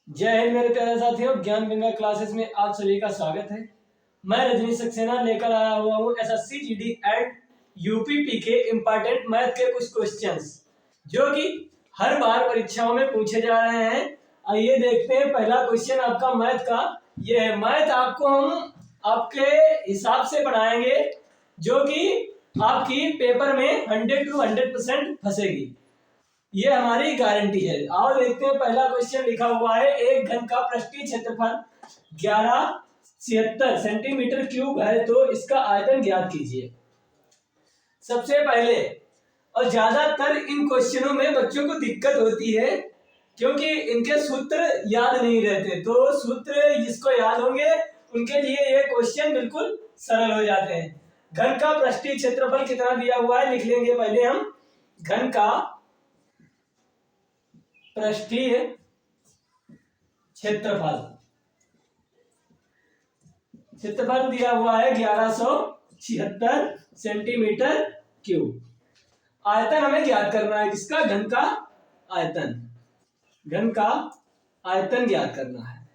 जय हिंद मेरे प्यारे साथियों, ज्ञान गंगा क्लासेस में आप सभी का स्वागत है। मैं रजनी सक्सेना लेकर आया हुआ हूँ एसएससी जीडी एंड यूपी के इम्पोर्टेंट मैथ के कुछ क्वेश्चंस जो कि हर बार परीक्षाओं में पूछे जा रहे हैं। आइए देखते हैं। पहला क्वेश्चन आपका मैथ का ये है। मैथ आपको हम आपके हिसाब से पढ़ाएंगे जो कि आपकी पेपर में 100 to 100% फंसेगी, ये हमारी गारंटी है। आओ देखते हैं। पहला क्वेश्चन लिखा हुआ है, एक घन का पृष्ठीय क्षेत्रफल 1176 सेंटीमीटर क्यूब है तो इसका आयतन ज्ञात कीजिए। सबसे पहले, और ज्यादातर इन क्वेश्चनों में बच्चों को दिक्कत होती है क्योंकि इनके सूत्र याद नहीं रहते, तो सूत्र जिसको याद होंगे उनके लिए ये क्वेश्चन बिल्कुल सरल हो जाते हैं। घन का पृष्ठीय क्षेत्रफल कितना दिया हुआ है, लिख लेंगे पहले हम। घन का पृष्ठीय क्षेत्रफल दिया हुआ है 1176 सेंटीमीटर क्यूब। आयतन हमें ज्ञात करना है, किसका? घन का आयतन। घन का आयतन ज्ञात करना है।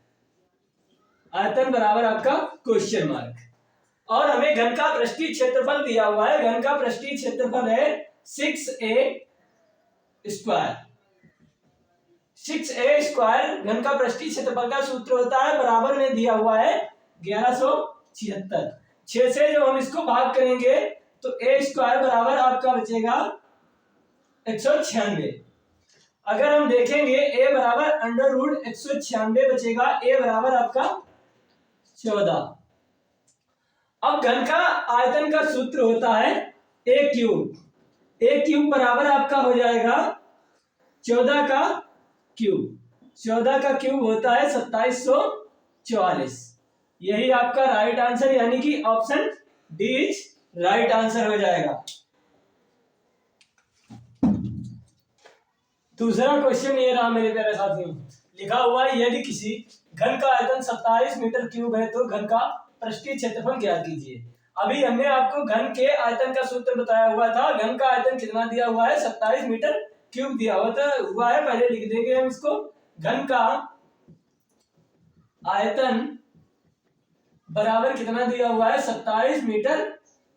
आयतन बराबर आपका क्वेश्चन मार्क। और हमें घन का पृष्ठीय क्षेत्रफल दिया हुआ है। घन का पृष्ठीय क्षेत्रफल है 6a स्क्वायर। 6a स्क्वायर घन का पृष्ठीय क्षेत्रफल का सूत्र होता है, बराबर में दिया हुआ है 1176। 6 से जब हम इसको भाग करेंगे तो a स्क्वायर बराबर आपका बचेगा 196। अगर हम देखेंगे a बराबर अंडर रूट 196 बचेगा, a बराबर आपका 14। अब घन का आयतन का सूत्र होता है a क्यूब। a क्यूब बराबर आपका हो जाएगा 14 का क्यूब। 14 का क्यूब होता है 2744। यही आपका राइट आंसर, यानी कि option D is right answer हो जाएगा। दूसरा क्वेश्चन ये रहा मेरे प्यारे साथियों, लिखा हुआ है यदि किसी घन का आयतन 27 मीटर क्यूब है तो घन का पृष्ठीय क्षेत्रफल ज्ञात कीजिए। अभी हमने आपको घन के आयतन का सूत्र बताया हुआ था। घन का आयतन कितना दिया हुआ है? 27 मीटर क्यूब दिया हुआ है। पहले लिख देंगे हम इसको। घन का आयतन बराबर कितना दिया हुआ है? 27 मीटर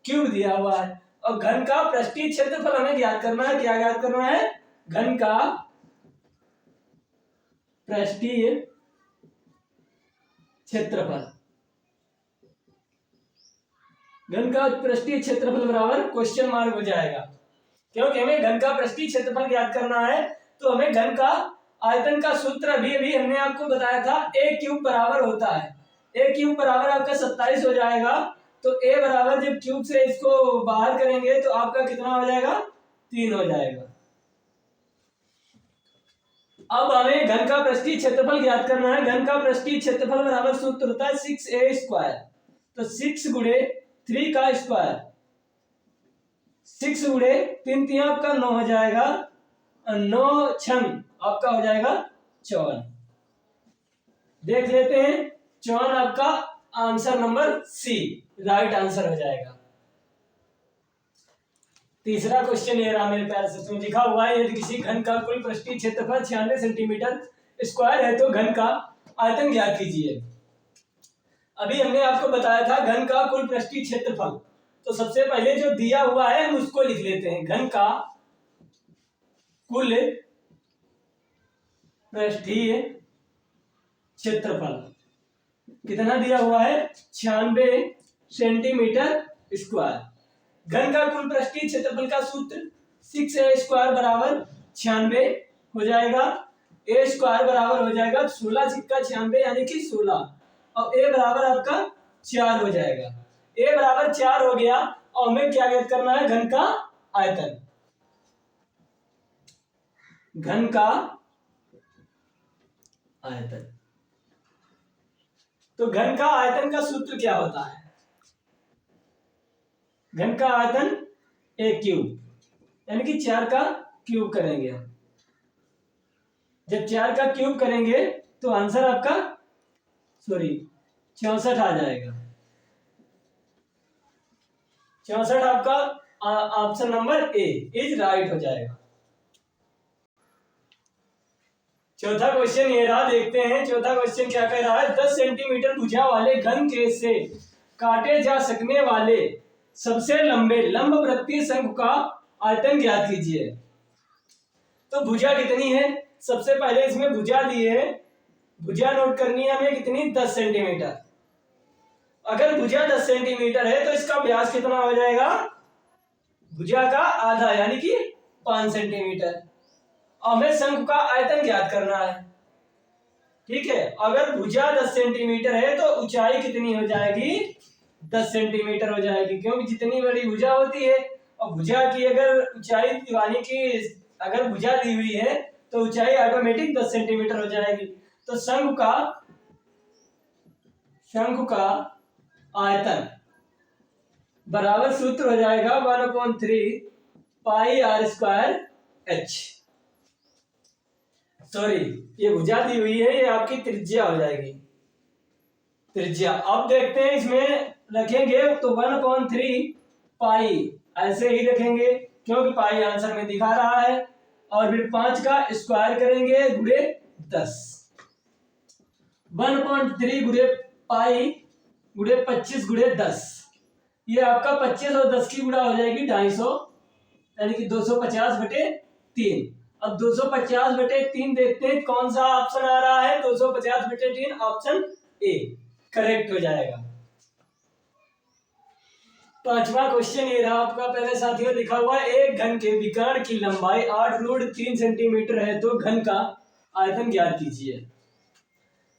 क्यूब दिया हुआ है। और घन का पृष्ठीय क्षेत्रफल हमें ज्ञात करना है। क्या ज्ञात करना है? घन का पृष्ठीय क्षेत्रफल। घन का पृष्ठीय क्षेत्रफल बराबर क्वेश्चन मार्क हो जाएगा, क्योंकि हमें घन का पृष्ठीय क्षेत्रफल ज्ञात करना है। तो हमें घन का आयतन का सूत्र अभी हमने आपको बताया था, a क्यूब बराबर होता है, a क्यूब बराबर आपका 27 हो जाएगा। तो a बराबर जब क्यूब से इसको बाहर करेंगे तो आपका कितना हो जाएगा? 3 हो जाएगा। अब हमें घन का पृष्ठीय क्षेत्रफल ज्ञात करना है। घन का पृष्ठीय क्षेत्रफल बराबर सूत्र होता है 6a स्क्वायर। तो 6 गुणे 3 का स्क्वायर, 6 गुणे 3 3 आपका 9 हो जाएगा, 9 छंग आपका हो जाएगा 54। देख लेते हैं। 54 आपका answer number C right answer हो जाएगा। तीसरा क्वेश्चन ये रहा मेरे प्यारे साथियों, लिखा हुआ है यदि किसी घन का कुल पृष्ठीय क्षेत्रफल 96 सेंटीमीटर स्क्वायर है तो घन का आयतन ज्ञात कीजिए। अभी हमने आपको बताया था घन का कुल पृष्ठीय क्षेत्रफल। तो सबसे पहले जो दिया हुआ है हम उसको लिख लेते हैं। घन का कुल पृष्ठीय क्षेत्रफल कितना दिया हुआ है? 96 सेंटीमीटर स्क्वायर। घन का कुल पृष्ठीय क्षेत्रफल का सूत्र 6a स्क्वायर बराबर 96 हो जाएगा। a स्क्वायर बराबर हो जाएगा 16 छिक्का 96 यानी कि 16, और a बराबर आपका 4 हो जाएगा। a बराबर 4 हो गया और हमें क्या ज्ञात करना है? घन का आयतन। घन का आयतन। तो घन का आयतन का सूत्र क्या होता है? घन का आयतन a क्यूब, यानी कि 4 का क्यूब करेंगे हम। जब 4 का क्यूब करेंगे तो आंसर आपका 64 आ जाएगा। 64 आपका option number A is right हो जाएगा। चौथा क्वेश्चन ये रहा, देखते हैं चौथा क्वेश्चन क्या कह रहा है। 10 सेंटीमीटर भुजा वाले घन के से काटे जा सकने वाले सबसे लंबे लंब वृत्तीय शंकु का आयतन ज्ञात कीजिए। तो भुजा कितनी है, सबसे पहले इसमें भुजा दी है, भुजा नोट करनी है हमें कितनी, 10 सेंटीमीटर। अगर भुजा 10 सेंटीमीटर है तो इसका व्यास कितना हो जाएगा, भुजा का आधा यानी कि 5 सेंटीमीटर। हमें शंकु का आयतन ज्ञात करना है, ठीक है। अगर भुजा 10 सेंटीमीटर है तो ऊंचाई कितनी हो जाएगी, 10 सेंटीमीटर हो जाएगी, क्योंकि जितनी बड़ी भुजा होती है और भुजा की अगर ऊंचाई यानी कि अगर भुजा दी हुई है तो ऊंचाई ऑटोमेटिक 10 सेंटीमीटर हो जाएगी। तो शंकु का आयतन बराबर सूत्र हो जाएगा 1/3 पाई r स्क्वायर h। सॉरी, ये भुजा दी हुई है, ये आपकी त्रिज्या हो जाएगी, त्रिज्या। अब देखते हैं इसमें रखेंगे तो 1/3 पाई ऐसे ही रखेंगे क्योंकि पाई आंसर में दिखा रहा है, और फिर 5 का स्क्वायर करेंगे गुणे 10। 1/3 गुणे पाई गुणे 25 गुणे 10, ये आपका 25 और 10 की गुणा हो जाएगी 250, यानी कि 250/3। अब 250/3 देखते हैं कौन सा ऑप्शन आ रहा है, 250/3 ऑप्शन ए करेक्ट हो जाएगा। पांचवा क्वेश्चन ये रहा आपका, पहले साथियों लिखा हुआ है एक घन के विकर्ण की लंबाई 8√3 सेंटीमीटर है तो घन का आयतन ज्ञात कीजिए।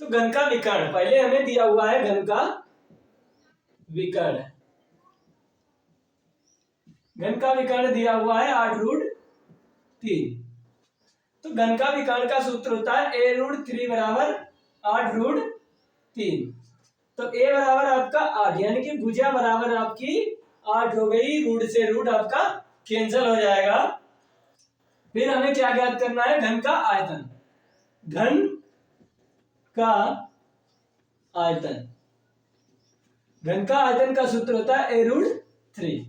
तो घन का विकर्ण पहले हमें दिया हुआ है, घन का विकर्ण, घन का विकर्ण दिया हुआ है 8√3। तो घन का विकर्ण का सूत्र होता है a√3 बराबर 8√3। तो a बराबर आपका 8, यानी कि भुजा बराबर आपकी 8 हो गई, रूट से रूट आपका कैंसिल हो जाएगा। फिर हमें क्या ज्ञात करना है, घन का आयतन। घन का आयतन, घन का आयतन का सूत्र होता है a√3।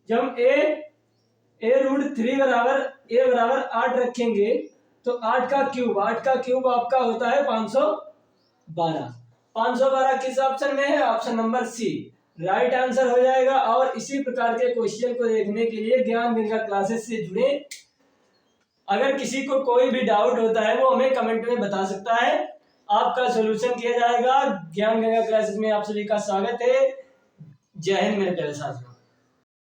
जब a√3 बराबर a बराबर 8 रखेंगे तो 8 का क्यूब आपका होता है 512। 512 किस ऑप्शन में है, option number C right answer हो जाएगा। और इसी प्रकार के क्वेश्चन को देखने के लिए ज्ञान गंगा क्लासेस से जुड़े। अगर किसी को कोई भी डाउट होता है वो हमें कमेंट में बता सकता है, आपका सॉल्यूशन किया जाएगा। ज्ञान गंगा क्लासेस में आप सभी का स्वागत है। जय हिंद मेरे प्यारे साथियों।